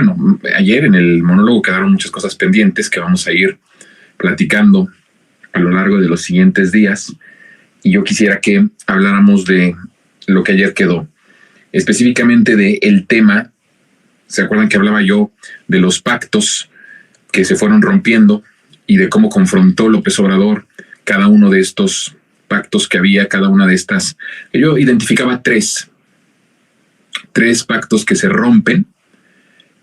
bueno, ayer en el monólogo quedaron muchas cosas pendientes que vamos a ir platicando a lo largo de los siguientes días. Y yo quisiera que habláramos de lo que ayer quedó, específicamente del tema. ¿Se acuerdan que hablaba yo de los pactos que se fueron rompiendo y de cómo confrontó López Obrador cada uno de estos pactos que había, cada una de estas? Yo identificaba tres pactos que se rompen: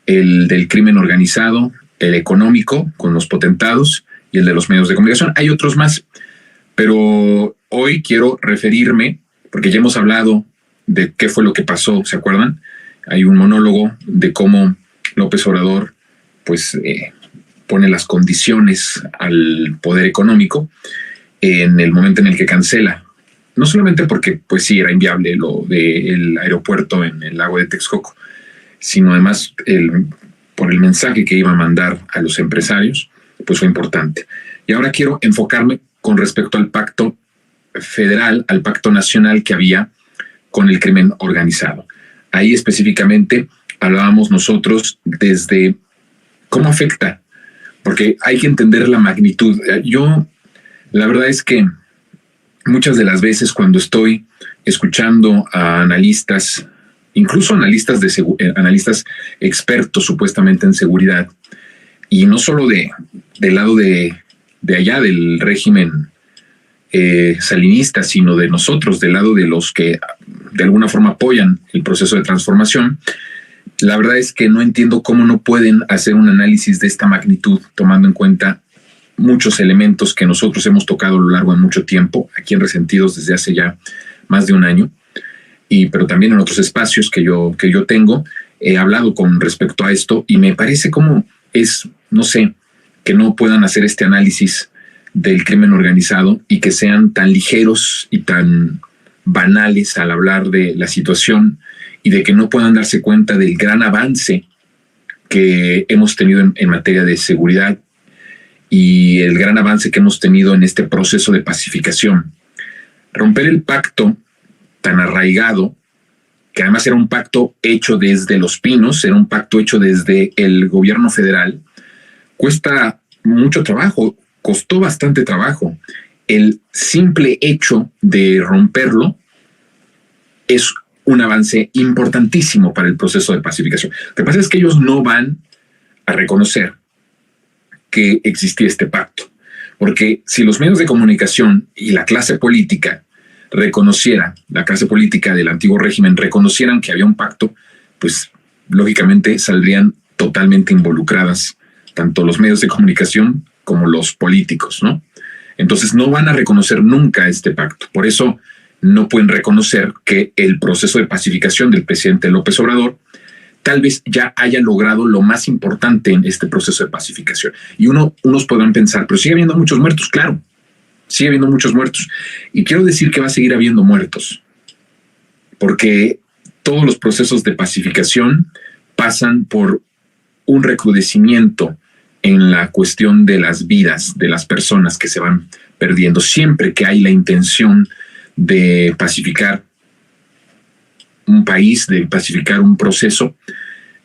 el del crimen organizado, el económico con los potentados y el de los medios de comunicación. Hay otros más, pero hoy quiero referirme, porque ya hemos hablado de qué fue lo que pasó, ¿se acuerdan? Hay un monólogo de cómo López Obrador pues pone las condiciones al poder económico en el momento en el que cancela, no solamente porque pues sí era inviable lo del aeropuerto en el lago de Texcoco, sino además por el mensaje que iba a mandar a los empresarios, pues fue importante. Y ahora quiero enfocarme con respecto al pacto federal, al pacto nacional que había con el crimen organizado. Ahí específicamente hablábamos nosotros desde cómo afecta, porque hay que entender la magnitud. La verdad es que muchas de las veces cuando estoy escuchando a analistas, incluso analistas expertos supuestamente en seguridad, y no solo del lado de allá del régimen salinista, sino de nosotros, del lado de los que de alguna forma apoyan el proceso de transformación, la verdad es que no entiendo cómo no pueden hacer un análisis de esta magnitud, tomando en cuenta muchos elementos que nosotros hemos tocado a lo largo de mucho tiempo, aquí en Resentidos desde hace ya más de un año, pero también en otros espacios que yo tengo. He hablado con respecto a esto y me parece como es, no sé, que no puedan hacer este análisis del crimen organizado y que sean tan ligeros y tan banales al hablar de la situación, y de que no puedan darse cuenta del gran avance que hemos tenido en materia de seguridad y el gran avance que hemos tenido en este proceso de pacificación. Romper el pacto tan arraigado, que además era un pacto hecho desde Los Pinos, era un pacto hecho desde el gobierno federal, cuesta mucho trabajo, costó bastante trabajo. El simple hecho de romperlo es un avance importantísimo para el proceso de pacificación. Lo que pasa es que ellos no van a reconocer que existía este pacto, porque si los medios de comunicación y la clase política la clase política del antiguo régimen reconocieran que había un pacto, pues lógicamente saldrían totalmente involucradas tanto los medios de comunicación como los políticos, ¿no? Entonces no van a reconocer nunca este pacto. Por eso no pueden reconocer que el proceso de pacificación del presidente López Obrador tal vez ya haya logrado lo más importante en este proceso de pacificación. Y unos podrán pensar, pero sigue habiendo muchos muertos. Claro, sigue habiendo muchos muertos. Y quiero decir que va a seguir habiendo muertos, porque todos los procesos de pacificación pasan por un recrudecimiento en la cuestión de las vidas de las personas que se van perdiendo. Siempre que hay la intención de pacificar un país, de pacificar un proceso,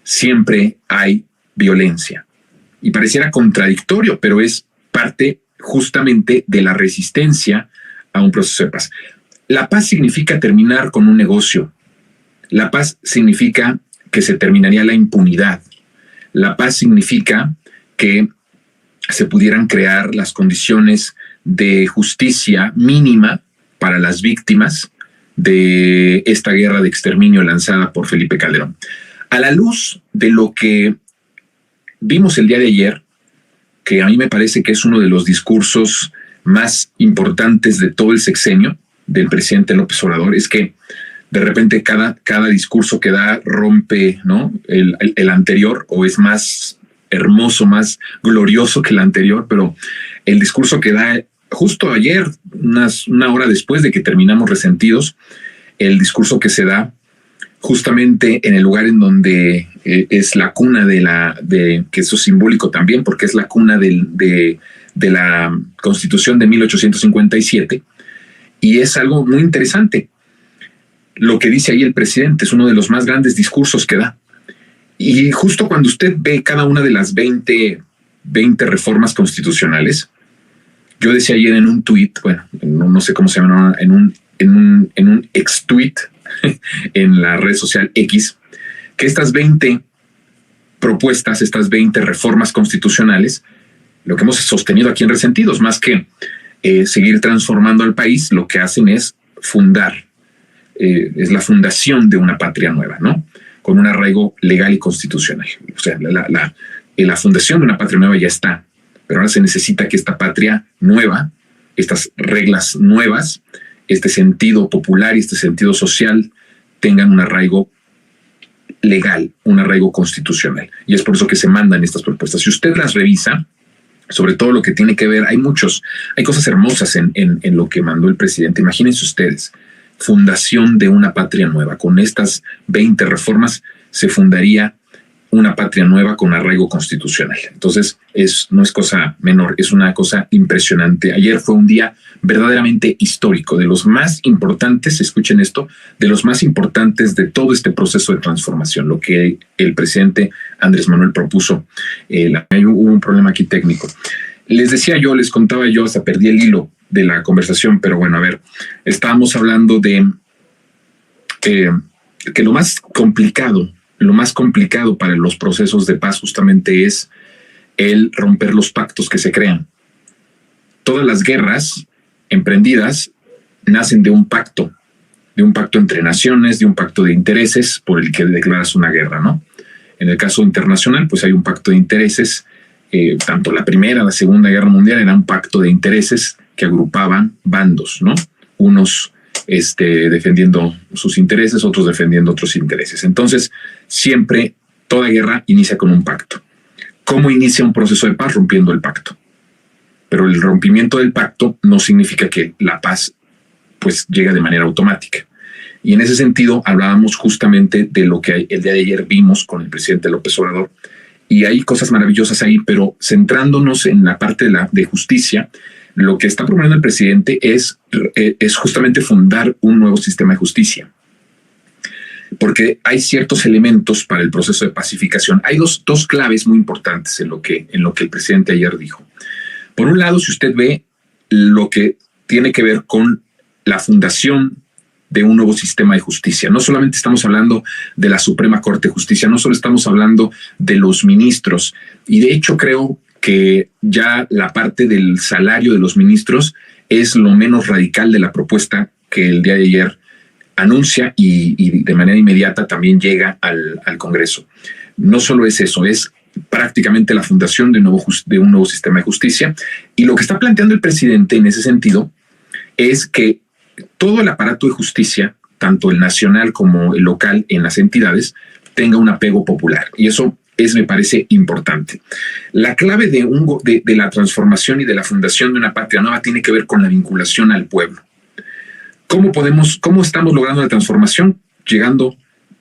siempre hay violencia. Y pareciera contradictorio, pero es parte justamente de la resistencia a un proceso de paz. La paz significa terminar con un negocio. La paz significa que se terminaría la impunidad. La paz significa que se pudieran crear las condiciones de justicia mínima para las víctimas de esta guerra de exterminio lanzada por Felipe Calderón. A la luz de lo que vimos el día de ayer, que a mí me parece que es uno de los discursos más importantes de todo el sexenio del presidente López Obrador, es que de repente cada discurso que da rompe, ¿no?, el anterior, o es más hermoso, más glorioso que el anterior, pero el discurso que da justo ayer, una hora después de que terminamos Resentidos, el discurso que se da justamente en el lugar en donde es la cuna que eso es simbólico también, porque es la cuna de la Constitución de 1857, y es algo muy interesante. Lo que dice ahí el presidente es uno de los más grandes discursos que da, Y justo cuando usted ve cada una de las 20 reformas constitucionales, yo decía ayer en un tuit, bueno, no sé cómo se llama, en un ex tuit en la red social X, que estas 20 propuestas, estas 20 reformas constitucionales, lo que hemos sostenido aquí en Resentidos, más que seguir transformando al país, lo que hacen es fundar, es la fundación de una patria nueva, ¿no? Con un arraigo legal y constitucional. O sea, la fundación de una patria nueva ya está, pero ahora se necesita que esta patria nueva, estas reglas nuevas, este sentido popular y este sentido social tengan un arraigo legal, un arraigo constitucional. Y es por eso que se mandan estas propuestas. Si usted las revisa, sobre todo lo que tiene que ver, hay cosas hermosas en lo que mandó el presidente. Imagínense ustedes, fundación de una patria nueva. Con estas 20 reformas se fundaría una patria nueva con arraigo constitucional. Entonces, no es cosa menor, es una cosa impresionante. Ayer fue un día verdaderamente histórico, de los más importantes, escuchen esto, de los más importantes de todo este proceso de transformación, lo que el presidente Andrés Manuel propuso. Hubo un problema aquí técnico. Les contaba yo, hasta perdí el hilo de la conversación, pero bueno, a ver, estábamos hablando de que lo más complicado para los procesos de paz justamente es el romper los pactos que se crean. Todas las guerras emprendidas nacen de un pacto entre naciones, de un pacto de intereses por el que declaras una guerra, ¿no? En el caso internacional, pues hay un pacto de intereses. Tanto la Primera, la Segunda Guerra Mundial era un pacto de intereses que agrupaban bandos, ¿no? Unos defendiendo sus intereses, otros defendiendo otros intereses. Entonces, siempre toda guerra inicia con un pacto. ¿Cómo inicia un proceso de paz? Rompiendo el pacto. Pero el rompimiento del pacto no significa que la paz pues llega de manera automática. Y en ese sentido hablábamos justamente de lo que el día de ayer vimos con el presidente López Obrador. Y hay cosas maravillosas ahí, pero centrándonos en la parte de justicia, lo que está proponiendo el presidente es justamente fundar un nuevo sistema de justicia. Porque hay ciertos elementos para el proceso de pacificación. Hay dos claves muy importantes en lo que el presidente ayer dijo. Por un lado, si usted ve lo que tiene que ver con la fundación de un nuevo sistema de justicia. No solamente estamos hablando de la Suprema Corte de Justicia, no solo estamos hablando de los ministros. Y de hecho creo que ya la parte del salario de los ministros es lo menos radical de la propuesta que el día de ayer anuncia y de manera inmediata también llega al Congreso. No solo es eso, es prácticamente la fundación de un nuevo sistema de justicia. Y lo que está planteando el presidente en ese sentido es que todo el aparato de justicia, tanto el nacional como el local en las entidades, tenga un apego popular. Y eso me parece importante. La clave de la transformación y de la fundación de una patria nueva tiene que ver con la vinculación al pueblo. ¿Cómo estamos logrando la transformación? Llegando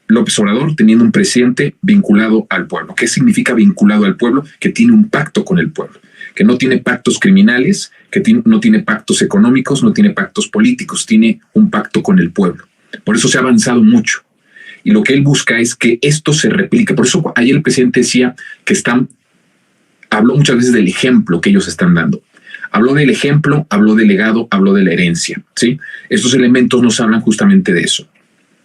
López Obrador, teniendo un presidente vinculado al pueblo. ¿Qué significa vinculado al pueblo? Que tiene un pacto con el pueblo, que no tiene pactos criminales, que no tiene pactos económicos, no tiene pactos políticos, tiene un pacto con el pueblo. Por eso se ha avanzado mucho. Y lo que él busca es que esto se replique. Por eso ayer el presidente decía que habló muchas veces del ejemplo que ellos están dando. Habló del ejemplo, habló del legado, habló de la herencia, ¿sí? Estos elementos nos hablan justamente de eso.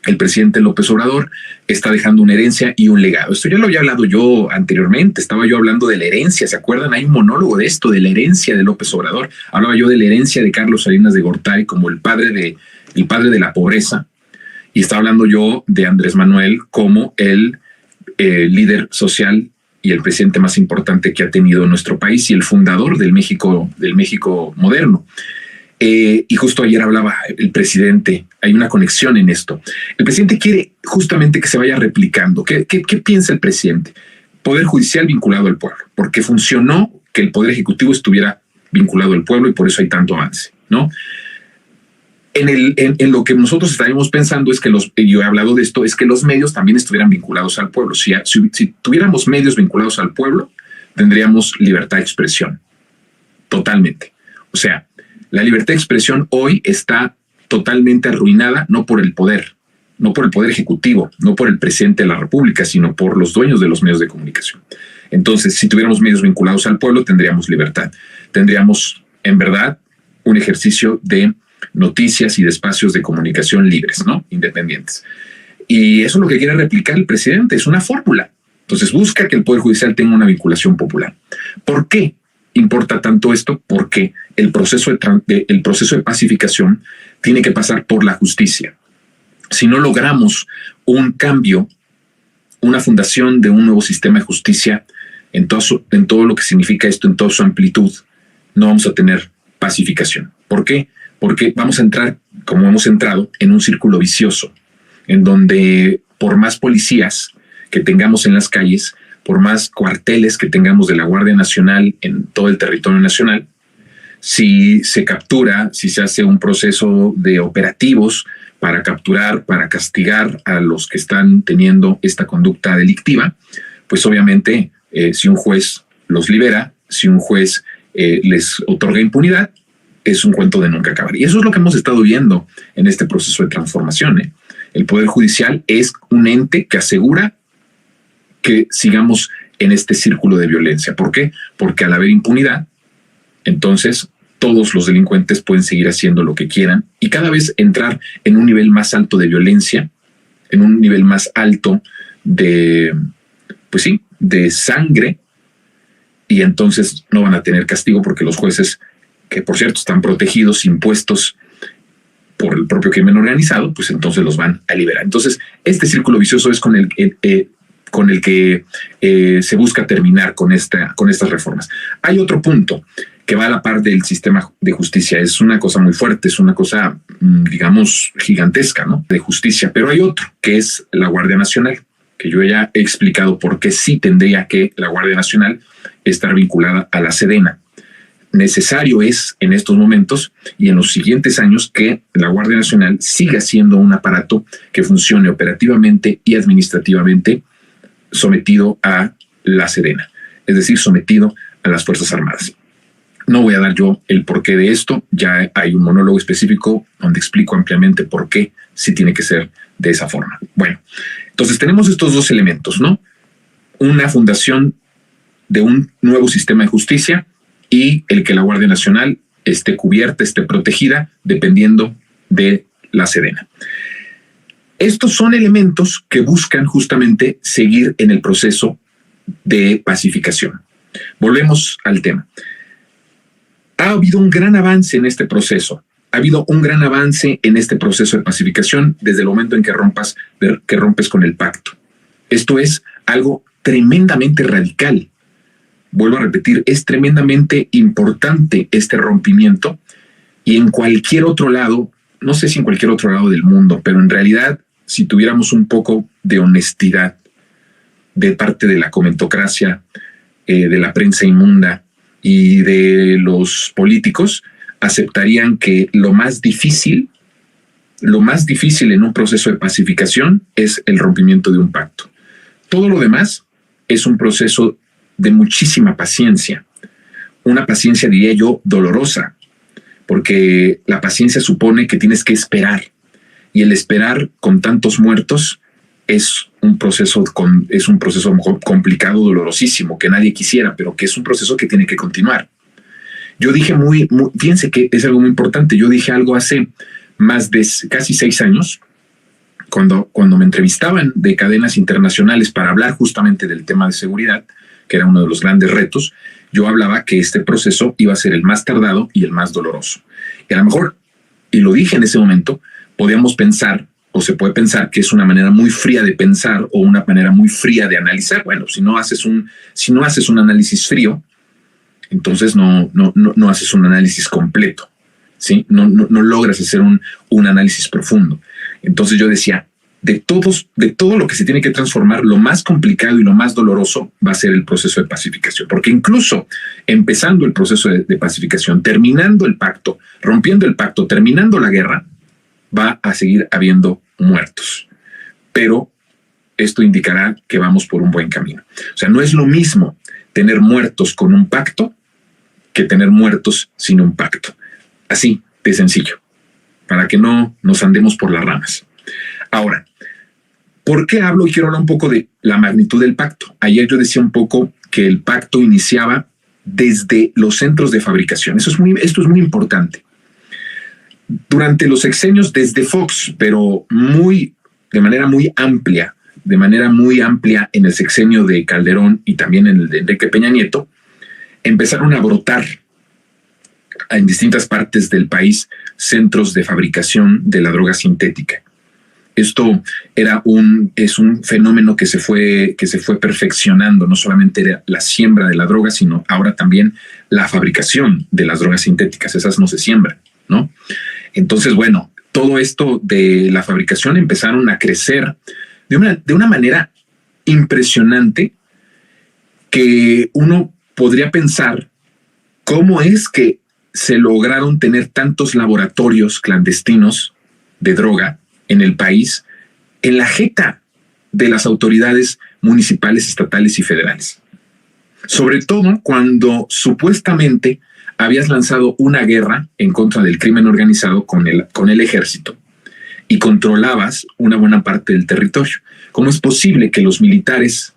El presidente López Obrador está dejando una herencia y un legado. Esto ya lo había hablado yo anteriormente, estaba yo hablando de la herencia, ¿se acuerdan? Hay un monólogo de esto, de la herencia de López Obrador. Hablaba yo de la herencia de Carlos Salinas de Gortari como el padre de la pobreza, y estaba hablando yo de Andrés Manuel como el líder social y el presidente más importante que ha tenido nuestro país y el fundador del México moderno. Y justo ayer hablaba el presidente, hay una conexión en esto. El presidente quiere justamente que se vaya replicando. ¿Qué piensa el presidente? Poder judicial vinculado al pueblo, porque funcionó que el Poder Ejecutivo estuviera vinculado al pueblo y por eso hay tanto avance, ¿no? En lo que nosotros estaríamos pensando es que yo he hablado de esto, es que los medios también estuvieran vinculados al pueblo. Si tuviéramos medios vinculados al pueblo, tendríamos libertad de expresión, totalmente. O sea, la libertad de expresión hoy está totalmente arruinada, no por el poder, no por el Poder Ejecutivo, no por el presidente de la República, sino por los dueños de los medios de comunicación. Entonces, si tuviéramos medios vinculados al pueblo, tendríamos libertad. Tendríamos, en verdad, un ejercicio de noticias y de espacios de comunicación libres, ¿no? Independientes. Y eso es lo que quiere replicar el presidente, es una fórmula. Entonces busca que el Poder Judicial tenga una vinculación popular. ¿Por qué importa tanto esto? Porque el proceso de pacificación tiene que pasar por la justicia. Si no logramos un cambio, una fundación de un nuevo sistema de justicia en todo lo que significa esto, en toda su amplitud, no vamos a tener pacificación. ¿Por qué? Porque vamos a entrar, como hemos entrado, en un círculo vicioso, en donde por más policías que tengamos en las calles, por más cuarteles que tengamos de la Guardia Nacional en todo el territorio nacional, si se captura, si se hace un proceso de operativos para capturar, para castigar a los que están teniendo esta conducta delictiva, pues obviamente si un juez los libera, si un juez les otorga impunidad, es un cuento de nunca acabar. Y eso es lo que hemos estado viendo en este proceso de transformación. El Poder Judicial es un ente que asegura que sigamos en este círculo de violencia. ¿Por qué? Porque al haber impunidad, entonces todos los delincuentes pueden seguir haciendo lo que quieran y cada vez entrar en un nivel más alto de violencia, en un nivel más alto de, pues sí, de sangre, y entonces no van a tener castigo porque los jueces, que por cierto están protegidos, impuestos por el propio crimen organizado, pues entonces los van a liberar. Entonces, este círculo vicioso es con el que se busca terminar con estas reformas. Hay otro punto que va a la par del sistema de justicia. Es una cosa muy fuerte, es una cosa, digamos, gigantesca, ¿no? De justicia. Pero hay otro, que es la Guardia Nacional, que yo ya he explicado por qué sí tendría que la Guardia Nacional estar vinculada a la Sedena. Necesario es en estos momentos y en los siguientes años que la Guardia Nacional siga siendo un aparato que funcione operativamente y administrativamente sometido a la Sedena, es decir, sometido a las Fuerzas Armadas. No voy a dar yo el porqué de esto, ya hay un monólogo específico donde explico ampliamente por qué sí tiene que ser de esa forma. Bueno, entonces tenemos estos dos elementos, ¿no? Una fundación de un nuevo sistema de justicia y el que la Guardia Nacional esté cubierta, esté protegida, dependiendo de la Sedena. Estos son elementos que buscan justamente seguir en el proceso de pacificación. Volvemos al tema. Ha habido un gran avance en este proceso. Ha habido un gran avance en este proceso de pacificación desde el momento en que rompes con el pacto. Esto es algo tremendamente radical. Vuelvo a repetir, es tremendamente importante este rompimiento y en cualquier otro lado, no sé si en cualquier otro lado del mundo, pero en realidad si tuviéramos un poco de honestidad de parte de la comentocracia, de la prensa inmunda y de los políticos, aceptarían que lo más difícil en un proceso de pacificación es el rompimiento de un pacto. Todo lo demás es un proceso de muchísima paciencia, una paciencia, diría yo, dolorosa, porque la paciencia supone que tienes que esperar, y el esperar con tantos muertos es un proceso complicado, dolorosísimo, que nadie quisiera, pero que es un proceso que tiene que continuar. Yo dije fíjense que es algo muy importante, yo dije algo hace más de casi 6 años, cuando me entrevistaban de cadenas internacionales para hablar justamente del tema de seguridad, que era uno de los grandes retos, yo hablaba que este proceso iba a ser el más tardado y el más doloroso. Y a lo mejor, y lo dije en ese momento, podíamos pensar, o se puede pensar que es una manera muy fría de pensar o una manera muy fría de analizar. Bueno, si no haces un análisis frío, entonces no haces un análisis completo, ¿sí? No logras hacer un análisis profundo. Entonces yo decía, de todo lo que se tiene que transformar, lo más complicado y lo más doloroso va a ser el proceso de pacificación, porque incluso empezando el proceso de pacificación, terminando el pacto, rompiendo el pacto, terminando la guerra, va a seguir habiendo muertos. Pero esto indicará que vamos por un buen camino. O sea, no es lo mismo tener muertos con un pacto que tener muertos sin un pacto. Así de sencillo, para que no nos andemos por las ramas. Ahora, ¿por qué hablo y quiero hablar un poco de la magnitud del pacto? Ayer yo decía un poco que el pacto iniciaba desde los centros de fabricación. Esto es muy importante. Durante los sexenios desde Fox, pero de manera muy amplia en el sexenio de Calderón y también en el de Enrique Peña Nieto, empezaron a brotar en distintas partes del país centros de fabricación de la droga sintética. Esto es un fenómeno que se fue perfeccionando. No solamente era la siembra de la droga, sino ahora también la fabricación de las drogas sintéticas. Esas no se siembran, ¿no? Entonces, bueno, todo esto de la fabricación empezaron a crecer de una manera impresionante, que uno podría pensar cómo es que se lograron tener tantos laboratorios clandestinos de droga en el país, en la jeta de las autoridades municipales, estatales y federales. Sobre todo cuando supuestamente habías lanzado una guerra en contra del crimen organizado con el ejército y controlabas una buena parte del territorio. ¿Cómo es posible que los militares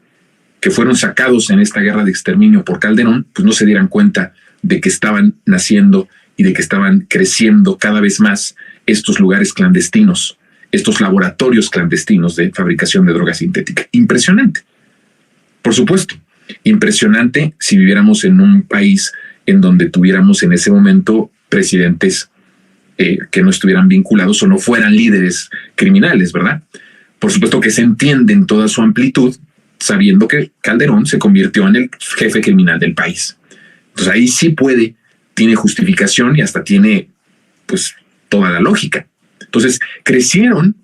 que fueron sacados en esta guerra de exterminio por Calderón, pues no se dieran cuenta de que estaban naciendo y de que estaban creciendo cada vez más estos lugares clandestinos, estos laboratorios clandestinos de fabricación de droga sintética? Impresionante. Por supuesto, impresionante si viviéramos en un país en donde tuviéramos en ese momento presidentes que no estuvieran vinculados o no fueran líderes criminales, ¿verdad? Por supuesto que se entiende en toda su amplitud, sabiendo que Calderón se convirtió en el jefe criminal del país. Entonces ahí sí tiene justificación y hasta tiene pues toda la lógica. Entonces crecieron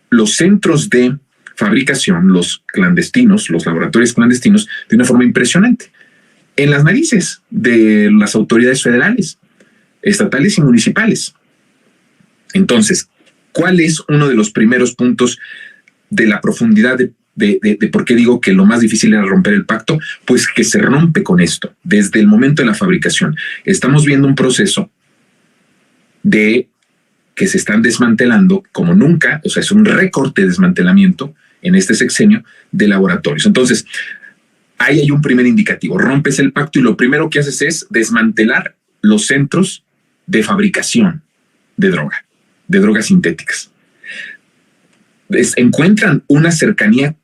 los centros de fabricación, los clandestinos, los laboratorios clandestinos, de una forma impresionante, en las narices de las autoridades federales, estatales y municipales. Entonces, ¿cuál es uno de los primeros puntos de la profundidad de por qué digo que lo más difícil era romper el pacto? Pues que se rompe con esto desde el momento de la fabricación. Estamos viendo un proceso de que se están desmantelando como nunca, o sea, es un récord de desmantelamiento en este sexenio de laboratorios. Entonces, ahí hay un primer indicativo. Rompes el pacto y lo primero que haces es desmantelar los centros de fabricación de drogas sintéticas. Encuentran una cercanía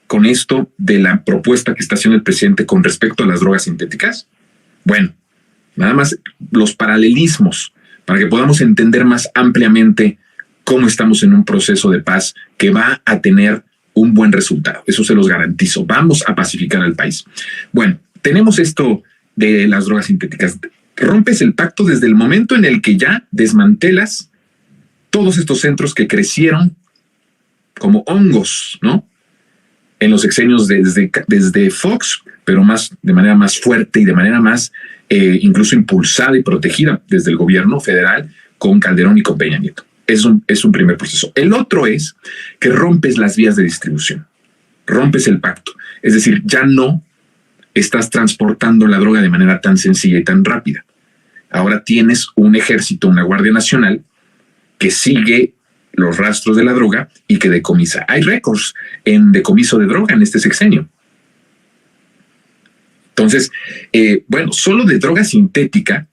con esto de la propuesta que está haciendo el presidente con respecto a las drogas sintéticas. Bueno, nada más los paralelismos para que podamos entender más ampliamente cómo estamos en un proceso de paz que va a tener un buen resultado. Eso se los garantizo. Vamos a pacificar al país. Bueno, tenemos esto de las drogas sintéticas. Rompes el pacto desde el momento en el que ya desmantelas todos estos centros que crecieron como hongos, ¿no? En los sexenios desde Fox, pero de manera más fuerte y de manera más incluso impulsada y protegida desde el gobierno federal con Calderón y con Peña Nieto. Es un primer proceso. El otro es que rompes las vías de distribución, rompes el pacto. Es decir, ya no estás transportando la droga de manera tan sencilla y tan rápida. Ahora tienes un ejército, una Guardia Nacional que sigue los rastros de la droga y que decomisa. Hay récords en decomiso de droga en este sexenio. Entonces, bueno, solo de droga sintética,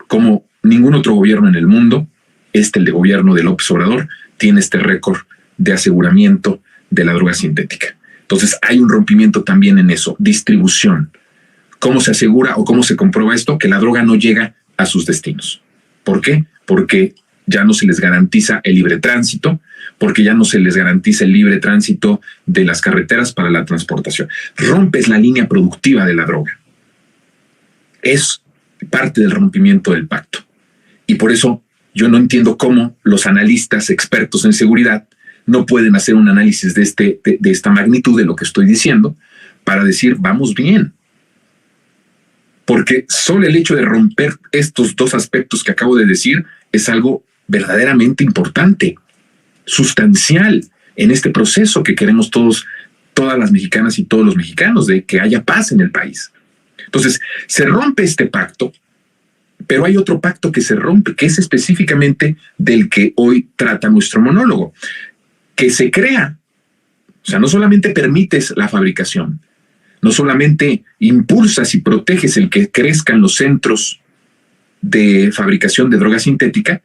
como ningún otro gobierno en el mundo, el de gobierno de López Obrador, tiene este récord de aseguramiento de la droga sintética. Entonces, hay un rompimiento también en eso, distribución. ¿Cómo se asegura o cómo se comprueba esto? Que la droga no llega a sus destinos. ¿Por qué? Porque ya no se les garantiza el libre tránsito, porque ya no se les garantiza el libre tránsito de las carreteras para la transportación. Rompes la línea productiva de la droga. Es parte del rompimiento del pacto. Y por eso yo no entiendo cómo los analistas expertos en seguridad no pueden hacer un análisis de esta magnitud de lo que estoy diciendo para decir, vamos bien. Porque solo el hecho de romper estos dos aspectos que acabo de decir es algo verdaderamente importante, sustancial en este proceso que queremos todas las mexicanas y todos los mexicanos, de que haya paz en el país. Entonces, se rompe este pacto Pero hay otro pacto que se rompe, que es específicamente del que hoy trata nuestro monólogo, que se crea. O sea, no solamente permites la fabricación, no solamente impulsas y proteges el que crezcan los centros de fabricación de droga sintética,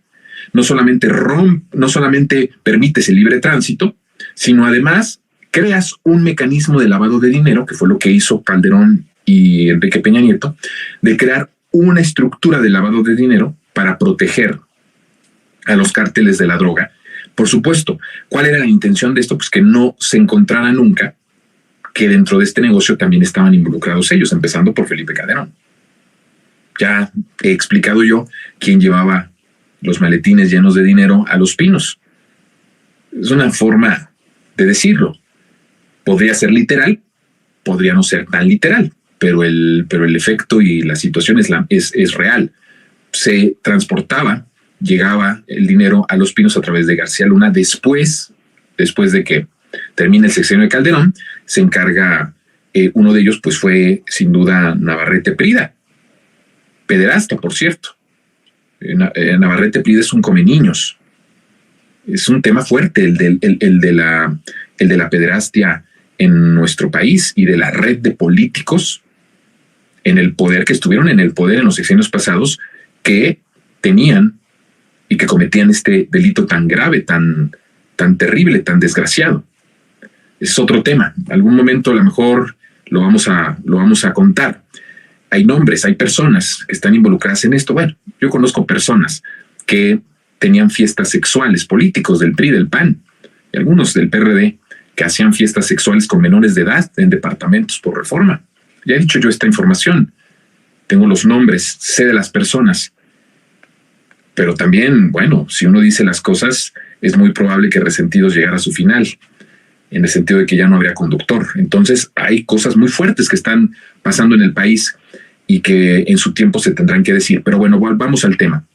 no solamente permites el libre tránsito, sino además creas un mecanismo de lavado de dinero, que fue lo que hizo Calderón y Enrique Peña Nieto, de crear una estructura de lavado de dinero para proteger a los cárteles de la droga. Por supuesto, ¿cuál era la intención de esto? Pues que no se encontrara nunca que dentro de este negocio también estaban involucrados ellos, empezando por Felipe Calderón. Ya he explicado yo quién llevaba los maletines llenos de dinero a Los Pinos. Es una forma de decirlo. Podría ser literal, podría no ser tan literal, pero el efecto y la situación es real. Se transportaba, llegaba el dinero a Los Pinos a través de García Luna. Después de que termina el sexenio de Calderón, se encarga, uno de ellos pues fue sin duda Navarrete Prida, pederasta, por cierto. Navarrete Prida es un come niños. Es un tema fuerte el de la pederastia en nuestro país y de la red de políticos en el poder, que estuvieron en el poder en los sexenios pasados, que tenían y que cometían este delito tan grave, tan terrible, tan desgraciado. Es otro tema. Algún momento a lo mejor lo vamos a contar. Hay nombres, hay personas que están involucradas en esto. Bueno, yo conozco personas que tenían fiestas sexuales, políticos del PRI, del PAN, y algunos del PRD, que hacían fiestas sexuales con menores de edad en departamentos por Reforma. Ya he dicho yo esta información. Tengo los nombres, sé de las personas. Pero también, bueno, si uno dice las cosas, es muy probable que Resentidos llegara a su final, en el sentido de que ya no habría conductor. Entonces hay cosas muy fuertes que están pasando en el país y que en su tiempo se tendrán que decir. Pero bueno, vamos al tema.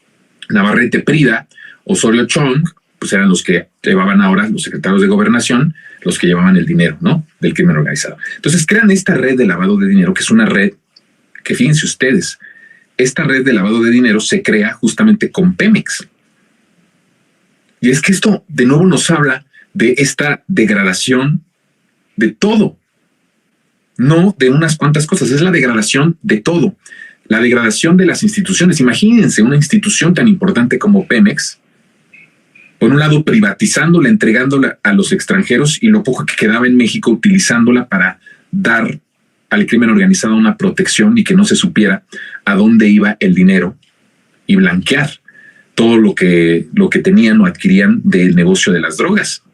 Navarrete Prida, Osorio Chong, pues eran los que llevaban ahora, los secretarios de Gobernación, los que llevaban el dinero, ¿no?, del crimen organizado. Entonces crean esta red de lavado de dinero, que es una red que, fíjense ustedes, esta red de lavado de dinero se crea justamente con Pemex. Y es que esto de nuevo nos habla de esta degradación de todo, no de unas cuantas cosas, es la degradación de todo, la degradación de las instituciones. Imagínense una institución tan importante como Pemex, por un lado privatizándola, entregándola a los extranjeros, y lo poco que quedaba en México utilizándola para dar al crimen organizado una protección y que no se supiera a dónde iba el dinero, y blanquear todo lo que tenían o adquirían del negocio de las drogas.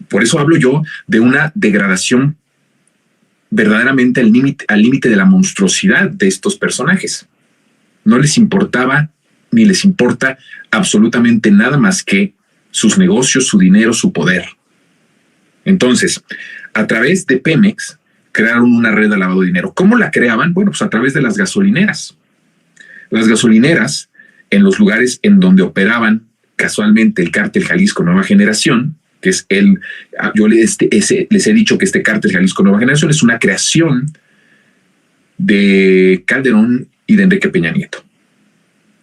Por eso hablo yo de una degradación verdaderamente al límite de la monstruosidad de estos personajes. No les importaba ni les importa absolutamente nada más que sus negocios, su dinero, su poder. Entonces, a través de Pemex crearon una red de lavado de dinero. ¿Cómo la creaban? Bueno, pues a través de las gasolineras. Las gasolineras, en los lugares en donde operaban casualmente el cártel Jalisco Nueva Generación, que es les he dicho que este cártel Jalisco Nueva Generación es una creación de Calderón y de Enrique Peña Nieto,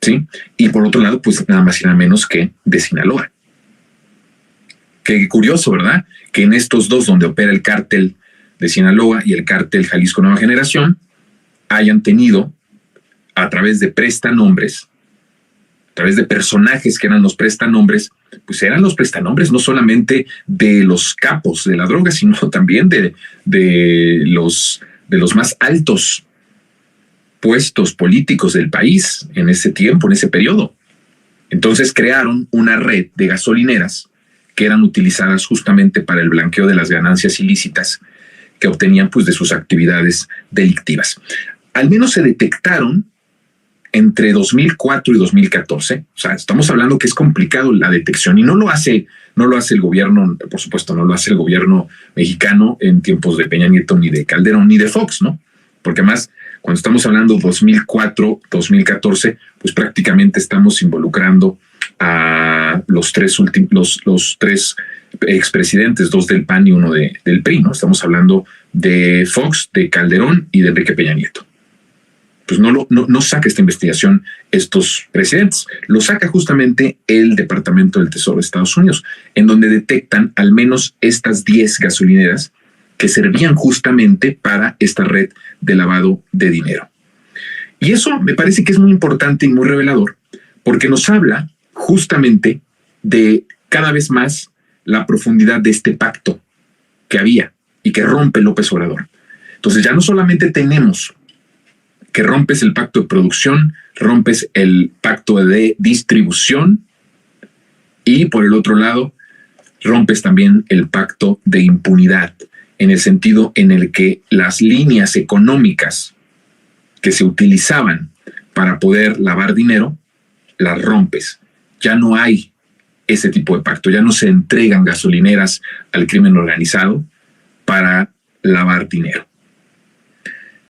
¿sí? Y por otro lado, pues nada más y nada menos que de Sinaloa. Qué curioso, ¿verdad? Que en estos dos, donde opera el cártel de Sinaloa y el cártel Jalisco Nueva Generación, hayan tenido, a través de prestanombres, a través de personajes que eran los prestanombres, pues eran los prestanombres no solamente de los capos de la droga, sino también de los más altos puestos políticos del país en ese tiempo, en ese periodo. Entonces crearon una red de gasolineras que eran utilizadas justamente para el blanqueo de las ganancias ilícitas que obtenían pues de sus actividades delictivas. Al menos se detectaron entre 2004 y 2014, o sea, estamos hablando que es complicado la detección, y no lo hace el gobierno, por supuesto, no lo hace el gobierno mexicano en tiempos de Peña Nieto, ni de Calderón, ni de Fox, ¿no? Porque además, cuando estamos hablando 2004, 2014, pues prácticamente estamos involucrando a los tres expresidentes, dos del PAN y uno del PRI, ¿no? Estamos hablando de Fox, de Calderón y de Enrique Peña Nieto. pues no saca esta investigación estos presidentes. Lo saca justamente el Departamento del Tesoro de Estados Unidos, en donde detectan al menos estas 10 gasolineras que servían justamente para esta red de lavado de dinero. Y eso me parece que es muy importante y muy revelador, porque nos habla justamente de cada vez más la profundidad de este pacto que había y que rompe López Obrador. Entonces ya no solamente tenemos que rompes el pacto de producción, rompes el pacto de distribución y por el otro lado rompes también el pacto de impunidad, en el sentido en el que las líneas económicas que se utilizaban para poder lavar dinero, las rompes. Ya no hay ese tipo de pacto, ya no se entregan gasolineras al crimen organizado para lavar dinero.